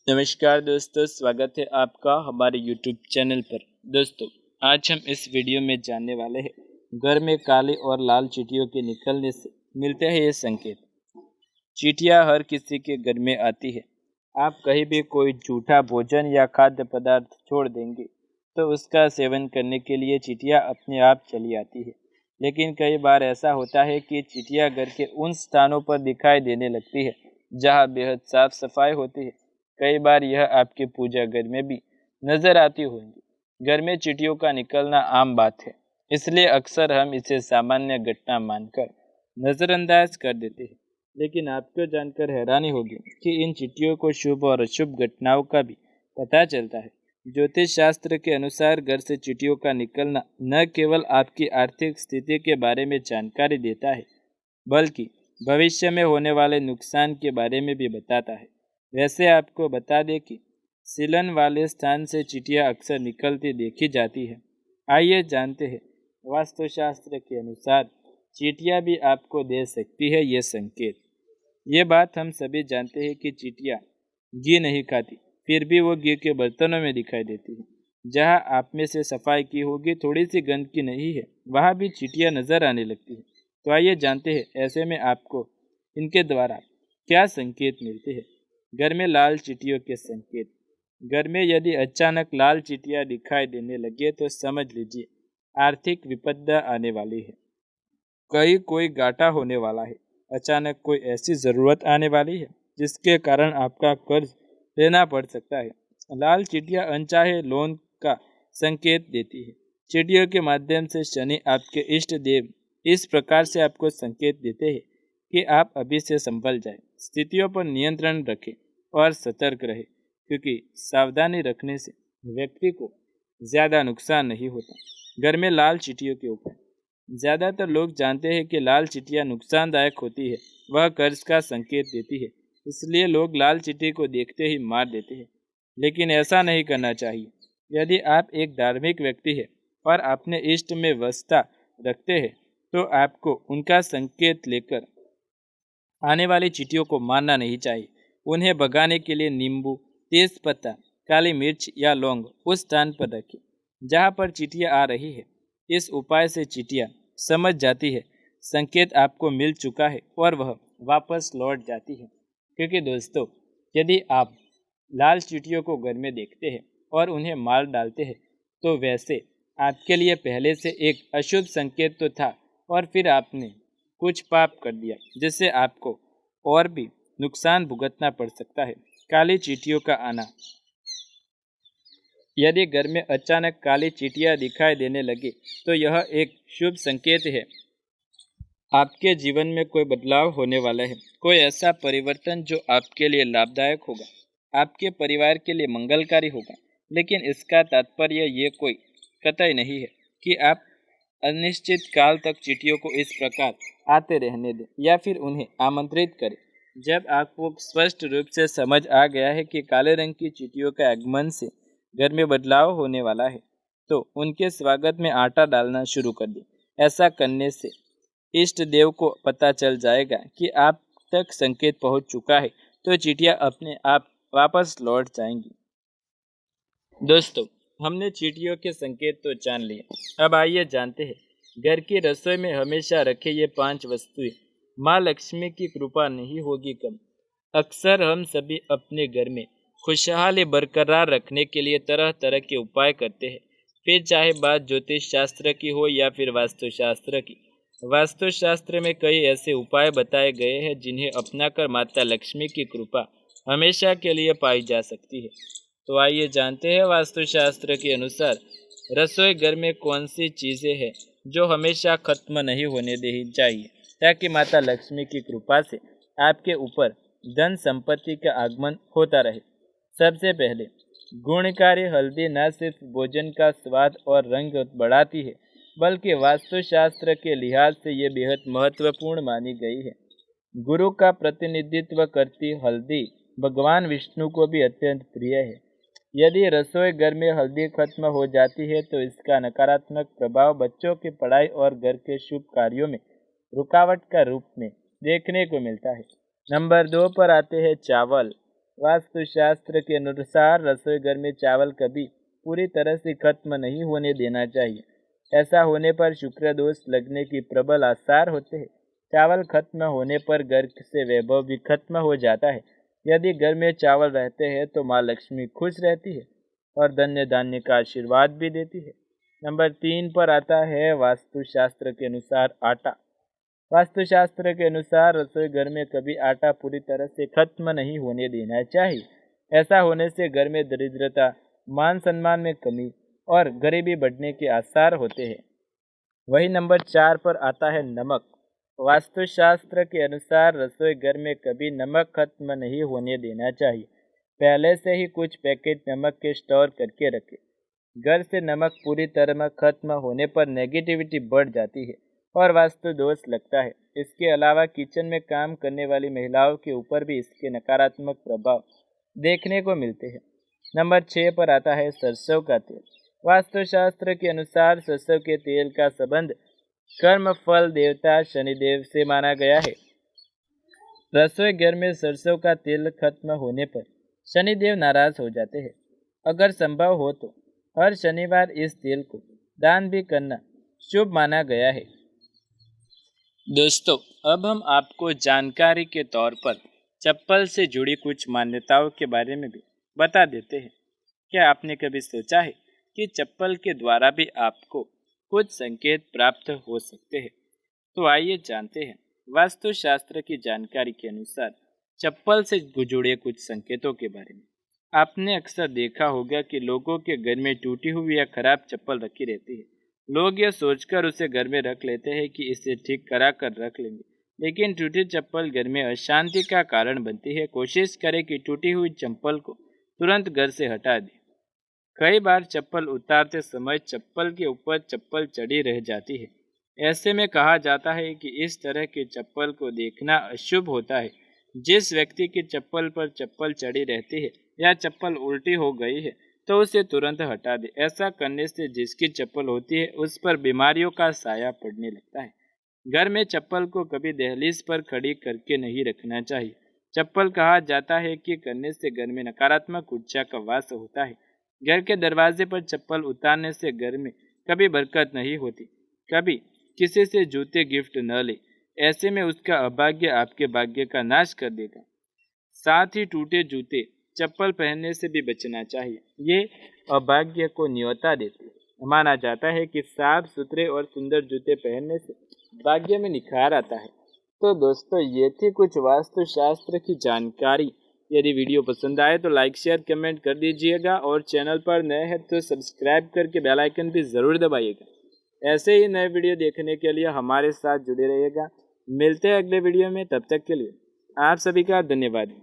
नमस्कार दोस्तों, स्वागत है आपका हमारे YouTube चैनल पर। दोस्तों, आज हम इस वीडियो में जानने वाले हैं घर में काली और लाल चींटियों के निकलने से मिलते हैं ये संकेत। चींटियां हर किसी के घर में आती है। आप कहीं भी कोई झूठा भोजन या खाद्य पदार्थ छोड़ देंगे तो उसका सेवन करने के लिए चींटियां अपने आप चली आती है। लेकिन कई बार ऐसा होता है कि चींटियां घर के उन स्थानों पर दिखाई देने लगती है जहां बेहद साफ सफाई होती है। कई बार यह आपके पूजा घर में भी नजर आती होंगी। घर में चींटियों का निकलना आम बात है, इसलिए अक्सर हम इसे सामान्य घटना मानकर नजरअंदाज कर देते हैं। लेकिन आपको जानकर हैरानी होगी कि इन चींटियों को शुभ और अशुभ घटनाओं का भी पता चलता है। ज्योतिष शास्त्र के अनुसार घर से चींटियों का निकलना न केवल आपकी आर्थिक स्थिति के बारे में जानकारी देता है, बल्कि भविष्य में होने वाले नुकसान के बारे में भी बताता है। वैसे आपको बता दें कि सीलन वाले स्थान से चींटियां अक्सर निकलती देखी जाती है। आइए जानते हैं वास्तुशास्त्र के अनुसार चींटियां भी आपको दे सकती है ये संकेत। ये बात हम सभी जानते हैं कि चींटियां घी नहीं खाती, फिर भी वो घी के बर्तनों में दिखाई देती है। जहां आप में से सफाई की होगी, थोड़ी सी गंदगी नहीं है, वहां भी चींटियां नजर आने लगती है। तो आइए जानते हैं ऐसे में आपको इनके द्वारा क्या संकेत मिलते हैं। घर में लाल चींटियों के संकेत। घर में यदि अचानक लाल चींटियां दिखाई देने लगे तो समझ लीजिए आर्थिक विपदा आने वाली है। कहीं कोई घाटा होने वाला है। अचानक कोई ऐसी जरूरत आने वाली है जिसके कारण आपका कर्ज लेना पड़ सकता है। लाल चींटियां अनचाहे लोन का संकेत देती है। चींटियों के माध्यम से शनि, आपके इष्ट देव, इस प्रकार से आपको संकेत देते हैं कि आप अभी से संभल जाएं, स्थितियों पर नियंत्रण रखें और सतर्क रहें, क्योंकि सावधानी रखने से व्यक्ति को ज़्यादा नुकसान नहीं होता। घर में लाल चींटियों के उपाय। ज़्यादातर लोग जानते हैं कि लाल चींटियां नुकसानदायक होती है, वह कर्ज का संकेत देती है, इसलिए लोग लाल चींटी को देखते ही मार देते हैं। लेकिन ऐसा नहीं करना चाहिए। यदि आप एक धार्मिक व्यक्ति हैं और अपने इष्ट में वस्ता रखते हैं तो आपको उनका संकेत लेकर आने वाली चींटियों को मारना नहीं चाहिए। उन्हें भगाने के लिए नींबू, तेज पत्ता, काली मिर्च या लौंग उस स्थान पर रखें जहां पर चींटियां आ रही है। इस उपाय से चींटियां समझ जाती है संकेत आपको मिल चुका है और वह वापस लौट जाती है। क्योंकि दोस्तों, यदि आप लाल चींटियों को घर में देखते हैं और उन्हें मार डालते हैं तो वैसे आपके लिए पहले से एक अशुभ संकेत तो था और फिर आपने कुछ पाप कर दिया जिससे आपको और भी नुकसान भुगतना पड़ सकता है। काली चींटियों का आना। यदि घर में अचानक काली चींटियां दिखाई देने लगे तो यह एक शुभ संकेत है। आपके जीवन में कोई बदलाव होने वाला है, कोई ऐसा परिवर्तन जो आपके लिए लाभदायक होगा, आपके परिवार के लिए मंगलकारी होगा। लेकिन इसका तात्पर्य ये कोई कतई नहीं है कि आप अनिश्चित काल तक चींटियों को इस प्रकार आते रहने दें या फिर उन्हें आमंत्रित करें। जब आपको स्पष्ट रूप से समझ आ गया है कि काले रंग की चींटियों के आगमन से घर में बदलाव होने वाला है, तो उनके स्वागत में आटा डालना शुरू कर दें। ऐसा करने से इष्ट देव को पता चल जाएगा कि आप तक संकेत पहुंच चुका है, तो चींटियां अपने आप वापस लौट जाएंगी। दोस्तों, हमने चींटियों के संकेत तो जान लिए, अब आइए जानते हैं घर की रसोई में हमेशा रखे ये 5 वस्तुएं माँ लक्ष्मी की कृपा नहीं होगी कम। अक्सर हम सभी अपने घर में खुशहाली बरकरार रखने के लिए तरह तरह के उपाय करते हैं, फिर चाहे बात ज्योतिष शास्त्र की हो या फिर वास्तुशास्त्र की। वास्तुशास्त्र में कई ऐसे उपाय बताए गए हैं जिन्हें अपनाकर माता लक्ष्मी की कृपा हमेशा के लिए पाई जा सकती है। तो आइए जानते हैं वास्तुशास्त्र के अनुसार रसोई घर में कौन सी चीज़ें हैं जो हमेशा खत्म नहीं होने देनी चाहिए, ताकि माता लक्ष्मी की कृपा से आपके ऊपर धन संपत्ति का आगमन होता रहे। सबसे पहले, गुणकारी हल्दी न सिर्फ भोजन का स्वाद और रंग बढ़ाती है, बल्कि वास्तुशास्त्र के लिहाज से ये बेहद महत्वपूर्ण मानी गई है। गुरु का प्रतिनिधित्व करती हल्दी भगवान विष्णु को भी अत्यंत प्रिय है। यदि रसोई घर में हल्दी खत्म हो जाती है तो इसका नकारात्मक प्रभाव बच्चों की पढ़ाई और घर के शुभ कार्यों में रुकावट का रूप में देखने को मिलता है। नंबर 2 पर आते हैं चावल। वास्तुशास्त्र के अनुसार रसोई घर में चावल कभी पूरी तरह से खत्म नहीं होने देना चाहिए। ऐसा होने पर शुक्र दोष लगने की प्रबल आसार होते हैं। चावल खत्म होने पर घर से वैभव भी खत्म हो जाता है। यदि घर में चावल रहते हैं तो माँ लक्ष्मी खुश रहती है और धन्य धान्य का आशीर्वाद भी देती है। नंबर 3 पर आता है वास्तुशास्त्र के अनुसार आटा। वास्तुशास्त्र के अनुसार रसोई घर में कभी आटा पूरी तरह से खत्म नहीं होने देना चाहिए। ऐसा होने से घर में दरिद्रता, मान सम्मान में कमी और गरीबी बढ़ने के आसार होते हैं। वही नंबर 4 पर आता है नमक। वास्तुशास्त्र के अनुसार रसोई घर में कभी नमक खत्म नहीं होने देना चाहिए। पहले से ही कुछ पैकेट नमक के स्टोर करके रखें। घर से नमक पूरी तरह खत्म होने पर नेगेटिविटी बढ़ जाती है और वास्तु दोष लगता है। इसके अलावा किचन में काम करने वाली महिलाओं के ऊपर भी इसके नकारात्मक प्रभाव देखने को मिलते हैं। नंबर 6 पर आता है सरसों का तेल। वास्तुशास्त्र के अनुसार सरसों के तेल का संबंध कर्म फल देवता शनिदेव से माना गया है। रसोई घर में सरसों का तेल खत्म होने पर शनिदेव नाराज हो जाते हैं। अगर संभव हो तो हर शनिवार इस तेल को दान भी करना शुभ माना गया है। दोस्तों, अब हम आपको जानकारी के तौर पर चप्पल से जुड़ी कुछ मान्यताओं के बारे में भी बता देते हैं। क्या आपने कभी सोचा है कि चप्पल के द्वारा भी आपको कुछ संकेत प्राप्त हो सकते हैं? तो आइए जानते हैं। वास्तुशास्त्र की जानकारी के अनुसार चप्पल से जुड़े कुछ संकेतों के बारे में। आपने अक्सर देखा होगा कि लोगों के घर में टूटी हुई या खराब चप्पल रखी रहती है। लोग यह सोचकर उसे घर में रख लेते हैं कि इसे ठीक करा कर रख लेंगे, लेकिन टूटी चप्पल घर में अशांति का कारण बनती है। कोशिश करें कि टूटी हुई चप्पल को तुरंत घर से हटा दें। कई बार चप्पल उतारते समय चप्पल के ऊपर चप्पल चढ़ी रह जाती है। ऐसे में कहा जाता है कि इस तरह की चप्पल को देखना अशुभ होता है। जिस व्यक्ति की चप्पल पर चप्पल चढ़ी रहती है या चप्पल उल्टी हो गई है तो उसे तुरंत हटा दे। ऐसा करने से जिसकी चप्पल होती है उस पर बीमारियों का साया पड़ने लगता है। घर में चप्पल को कभी दहलीज पर खड़ी करके नहीं रखना चाहिए। चप्पल कहा जाता है कि करने से घर में नकारात्मक ऊर्जा का वास होता है। घर के दरवाजे पर चप्पल उतारने से घर में कभी बरकत नहीं होती। कभी किसी से जूते गिफ्ट न ले, ऐसे में उसका अभाग्य आपके भाग्य का नाश कर देगा। साथ ही टूटे जूते चप्पल पहनने से भी बचना चाहिए। ये अभाग्य को न्योता देते हैं। माना जाता है कि साफ सुथरे और सुंदर जूते पहनने से भाग्य में निखार आता है। तो दोस्तों, ये थी कुछ वास्तुशास्त्र की जानकारी। यदि वीडियो पसंद आए तो लाइक शेयर कमेंट कर दीजिएगा और चैनल पर नए हैं तो सब्सक्राइब करके बेल आइकन भी ज़रूर दबाइएगा। ऐसे ही नए वीडियो देखने के लिए हमारे साथ जुड़े रहिएगा। मिलते हैं अगले वीडियो में, तब तक के लिए आप सभी का धन्यवाद।